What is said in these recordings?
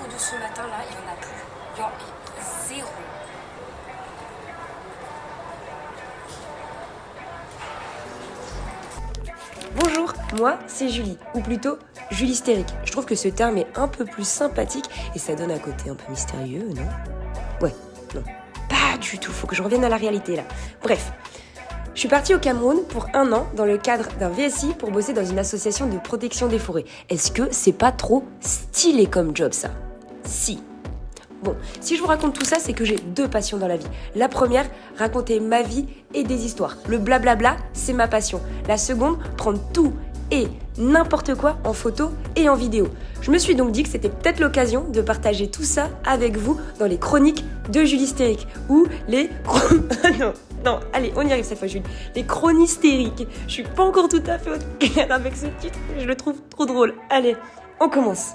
photos de ce matin-là, il n'y en a plus. Il y en a zéro. Bonjour, moi c'est Julie, ou plutôt Julie hystérique. Je trouve que ce terme est un peu plus sympathique et ça donne un côté un peu mystérieux, non? Ouais, non, pas du tout, faut que je revienne à la réalité là. Bref, je suis partie au Cameroun pour 1 an dans le cadre d'un VSI pour bosser dans une association de protection des forêts. Est-ce que c'est pas trop stylé comme job ça? Si. Bon, si je vous raconte tout ça, c'est que j'ai 2 passions dans la vie. La première, raconter ma vie et des histoires. Le blablabla, c'est ma passion. La seconde, prendre tout et n'importe quoi en photo et en vidéo. Je me suis donc dit que c'était peut-être l'occasion de partager tout ça avec vous dans les chroniques de Julie hystérique ou les non, allez, on y arrive cette fois, Julie. Les chroniques-hystériques. Je suis pas encore tout à fait au clair avec ce titre, mais je le trouve trop drôle. Allez, on commence.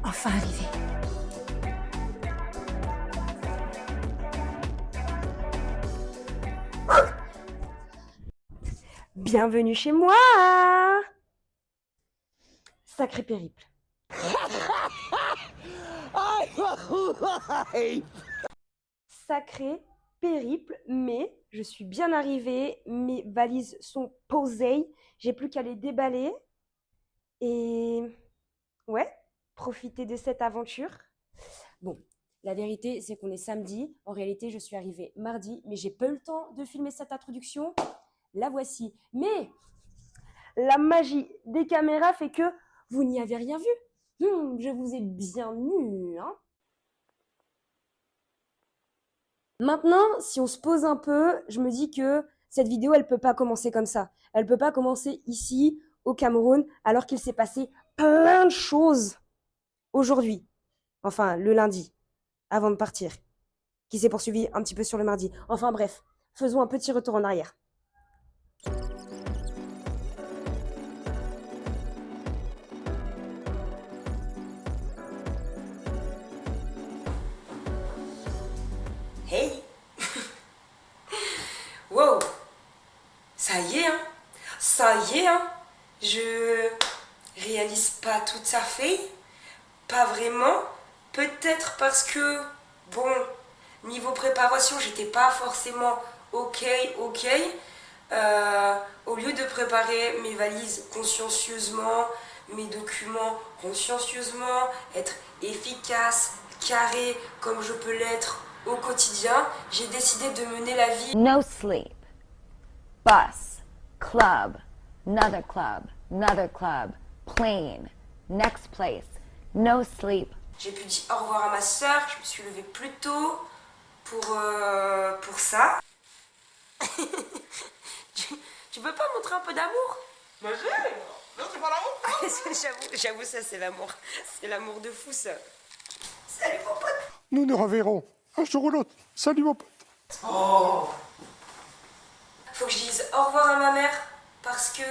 Enfin arrivé. Bienvenue chez moi. Sacré périple. Sacré périple, mais je suis bien arrivée, mes valises sont posées, j'ai plus qu'à les déballer et ouais, profiter de cette aventure. Bon, la vérité c'est qu'on est samedi, en réalité je suis arrivée mardi, mais j'ai pas eu le temps de filmer cette introduction. La voici. Mais la magie des caméras fait que vous n'y avez rien vu. Je vous ai bien eu, hein. Maintenant, si on se pose un peu, je me dis que cette vidéo, elle peut pas commencer comme ça. Elle peut pas commencer ici, au Cameroun, alors qu'il s'est passé plein de choses aujourd'hui. Enfin, le lundi, avant de partir, qui s'est poursuivi un petit peu sur le mardi. Enfin bref, faisons un petit retour en arrière. Hey. Wow. Ça y est, hein. Ça y est, hein. Je réalise pas tout à fait. Pas vraiment. Peut-être parce que, bon, niveau préparation, j'étais pas forcément ok. Au lieu de préparer mes valises consciencieusement, mes documents consciencieusement, être efficace, carré, comme je peux l'être au quotidien, j'ai décidé de mener la vie. No sleep. Bus. Club. Another club. Plane. Next place. No sleep. J'ai pu dire au revoir à ma soeur, je me suis levée plus tôt pour ça. tu peux pas montrer un peu d'amour? Mais non, c'est pas l'amour. J'avoue, ça c'est l'amour. C'est l'amour de fou ça. Salut mon pote. Nous nous reverrons un jour ou l'autre. Salut mon pote. Oh. Faut que je dise au revoir à ma mère parce que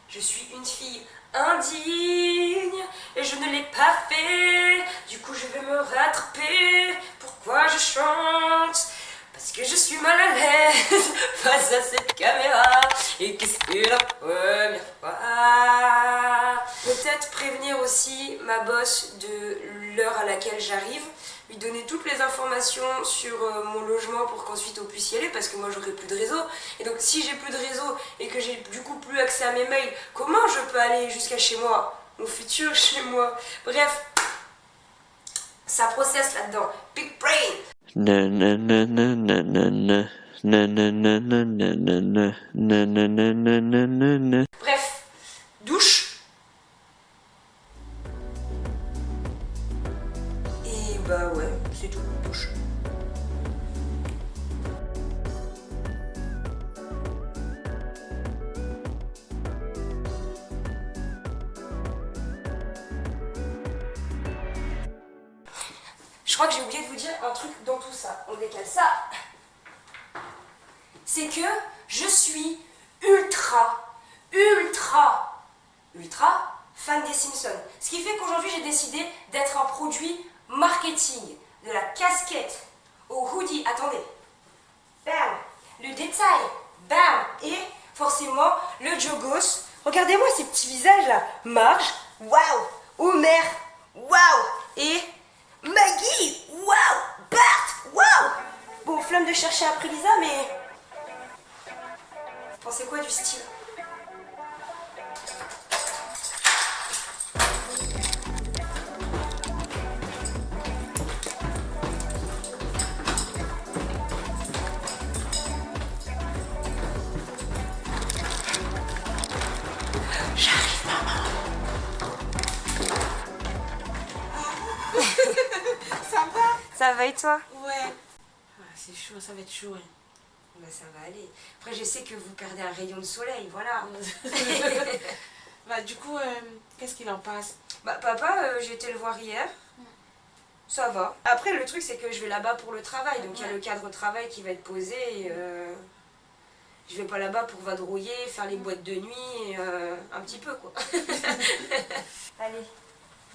je suis une fille indigne et je ne l'ai pas fait. Du coup je vais me rattraper. Pourquoi je chante? Parce que je suis mal à l'aise face à cette caméra et que c'est la première fois. Peut-être prévenir aussi ma boss de l'heure à laquelle j'arrive, lui donner toutes les informations sur mon logement pour qu'ensuite on puisse y aller parce que moi j'aurai plus de réseau. Et donc si j'ai plus de réseau et que j'ai du coup plus accès à mes mails, comment je peux aller jusqu'à chez moi, mon futur chez moi? Bref, ça processe là-dedans. Big brain. Bref, douche. Et bah ouais, c'est tout, douche. Je crois que j'ai oublié de vous dire un truc dans tout ça. On décale ça. C'est que je suis ultra fan des Simpsons. Ce qui fait qu'aujourd'hui j'ai décidé d'être un produit marketing. De la casquette au hoodie. Attendez. le détail, bam, et forcément le jogos. Regardez-moi ces petits visages là. Marge, waouh, Homer, waouh, et Maggie, waouh, Bart, waouh. Bon, flemme de chercher après Lisa, mais vous pensez quoi du style? J'arrive, maman. Ça va? Ça va et toi? Ouais. Ah, c'est chaud, ça va être chaud. Hein. Bah ça va aller. Après je sais que vous perdez un rayon de soleil, voilà. Bah du coup, qu'est-ce qu'il en passe? Bah papa, j'ai été le voir hier. Ça va. Après le truc c'est que je vais là-bas pour le travail, donc il y a le cadre travail qui va être posé. Et, je vais pas là-bas pour vadrouiller, faire les boîtes de nuit, et, un petit peu quoi. Allez,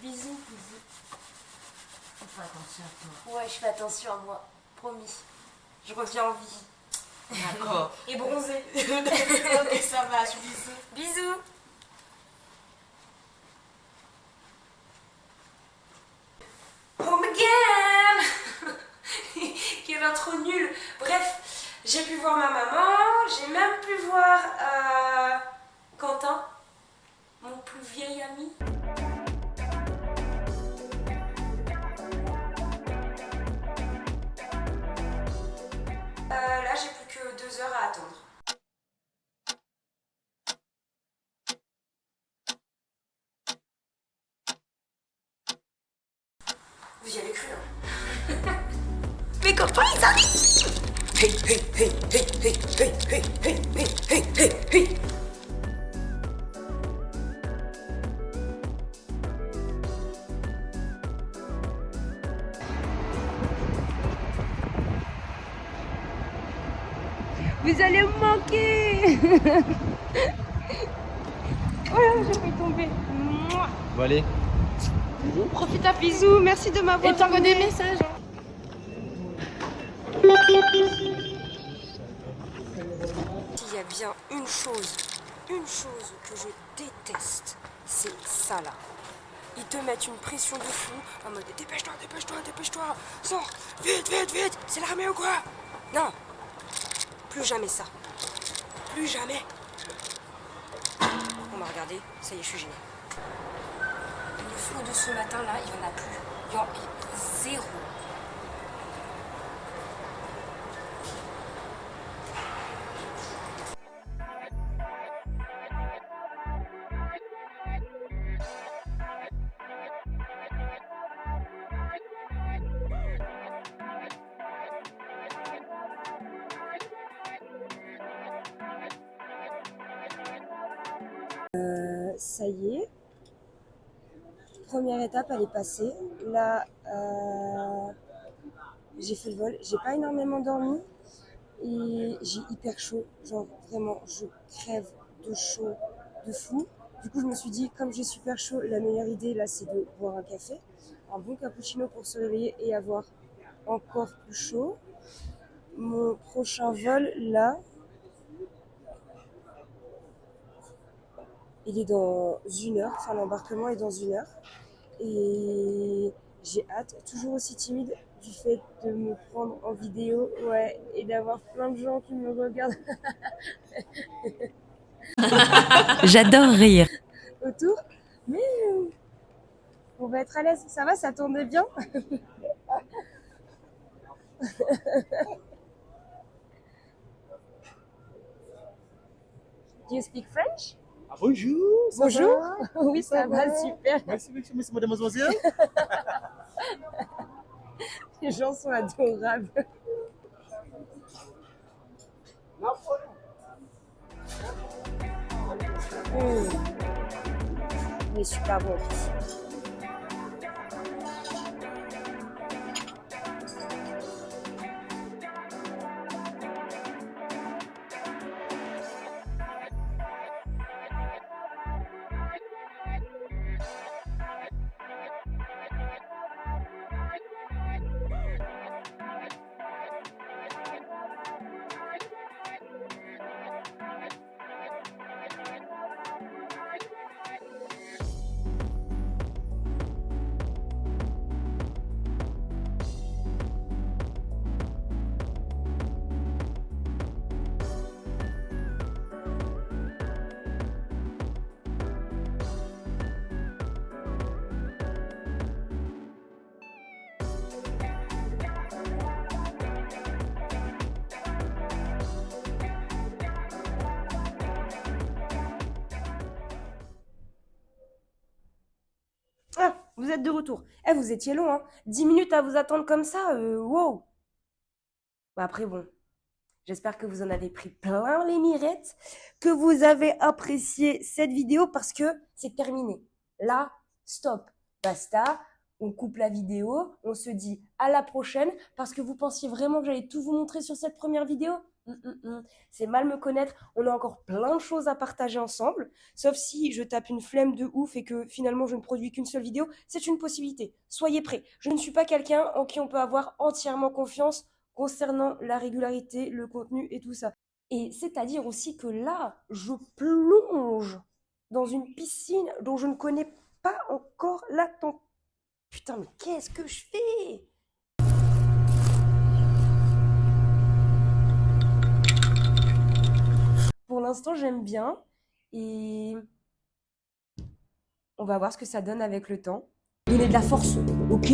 bisous. Fais attention à toi. Ouais, je fais attention à moi, promis. Je reviens en vie. D'accord. Et bronzée. Ok, ça va, je bisous. Bisous. Home again. Quelle intro nulle. Bref, j'ai pu voir ma maman, j'ai même pu voir Quentin, mon plus vieil ami. Là, j'ai plus que 2 heures à attendre. Vous y avez cru, hein? Mes copains, ils arrivent! Hey, hey, hey, hey, hey, hey, hey, hey, hey, hey, hey, hey. Vous allez me manquer. Oh là, j'ai failli tomber. Mouah. Bon allez. Profite à bisous, merci de m'avoir. Et t'envoies des messages. S'il y a bien une chose que je déteste, c'est ça là. Ils te mettent une pression de fou en mode dépêche-toi, dépêche-toi, dépêche-toi, sors, vite, vite, vite, c'est l'armée ou quoi? Non, plus jamais ça. Plus jamais. On m'a regardé, ça y est, je suis gênée. Le flot de ce matin là, il n'y en a plus. Il y en a zéro. Ça y est, première étape elle est passée. Là, j'ai fait le vol, j'ai pas énormément dormi et j'ai hyper chaud. Genre vraiment, je crève de chaud, de fou. Du coup, je me suis dit, comme j'ai super chaud, la meilleure idée là, c'est de boire un café, un bon cappuccino pour se réveiller et avoir encore plus chaud. Mon prochain vol là, il est dans 1 heure, enfin l'embarquement est dans 1 heure. Et j'ai hâte, toujours aussi timide du fait de me prendre en vidéo, ouais, et d'avoir plein de gens qui me regardent J'adore rire. autour. Mais on va être à l'aise, ça va, ça tournait bien. Do you speak French? Ah, bonjour. Bonjour. Oui, ça va, super. Merci, merci, mademoiselle. Les gens sont adorables. Il est super bon. vous êtes de retour. Eh, vous étiez long, hein. 10 minutes à vous attendre comme ça, wow. Bah après, bon, j'espère que vous en avez pris plein les mirettes, que vous avez apprécié cette vidéo parce que c'est terminé. Là, stop, basta, on coupe la vidéo, on se dit à la prochaine parce que vous pensiez vraiment que j'allais tout vous montrer sur cette première vidéo? C'est mal me connaître, on a encore plein de choses à partager ensemble, sauf si je tape une flemme de ouf et que finalement je ne produis qu'une seule vidéo, c'est une possibilité. Soyez prêts, je ne suis pas quelqu'un en qui on peut avoir entièrement confiance concernant la régularité, le contenu et tout ça. Et c'est-à-dire aussi que là, je plonge dans une piscine dont je ne connais pas encore la température. Putain, mais qu'est-ce que je fais? Pour l'instant, j'aime bien et on va voir ce que ça donne avec le temps. Donner de la force, ok?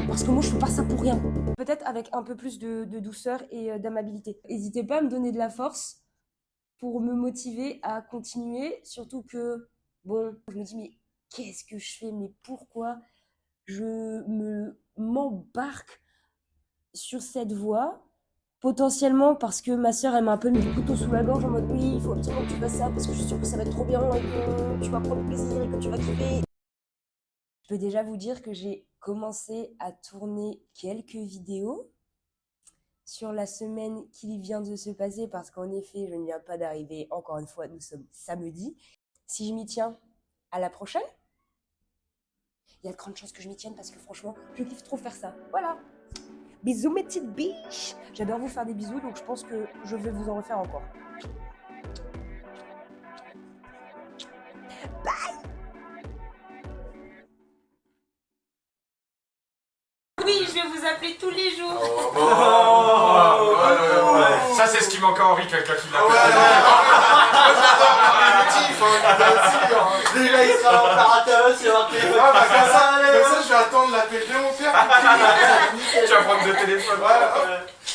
Parce que moi, je fais pas ça pour rien. Peut-être avec un peu plus de douceur et d'amabilité. N'hésitez pas à me donner de la force pour me motiver à continuer. Surtout que, bon, je me dis, mais qu'est-ce que je fais? Mais pourquoi je m'embarque sur cette voie? Potentiellement parce que ma sœur, elle m'a un peu mis le couteau sous la gorge en mode, oui, il faut absolument que tu fasses ça parce que je suis sûre que ça va être trop bien et que tu vas prendre plaisir et que tu vas kiffer. Je peux déjà vous dire que j'ai commencé à tourner quelques vidéos sur la semaine qui vient de se passer parce qu'en effet, je ne viens pas d'arriver. Encore une fois, nous sommes samedi. Si je m'y tiens, à la prochaine. Il y a de grandes chances que je m'y tienne parce que franchement, je kiffe trop faire ça. Voilà. Bisous mes petites biches. J'adore vous faire des bisous, donc je pense que je vais vous en refaire encore. Oui, je vais vous appeler tous les jours. Ça, c'est ce qui manque à Henri, quelqu'un qui l'appelle. Déjà, il sera opérateur sur un téléphone. Comme ça, je vais attendre l'appel de mon père. Tu vas prendre le téléphone.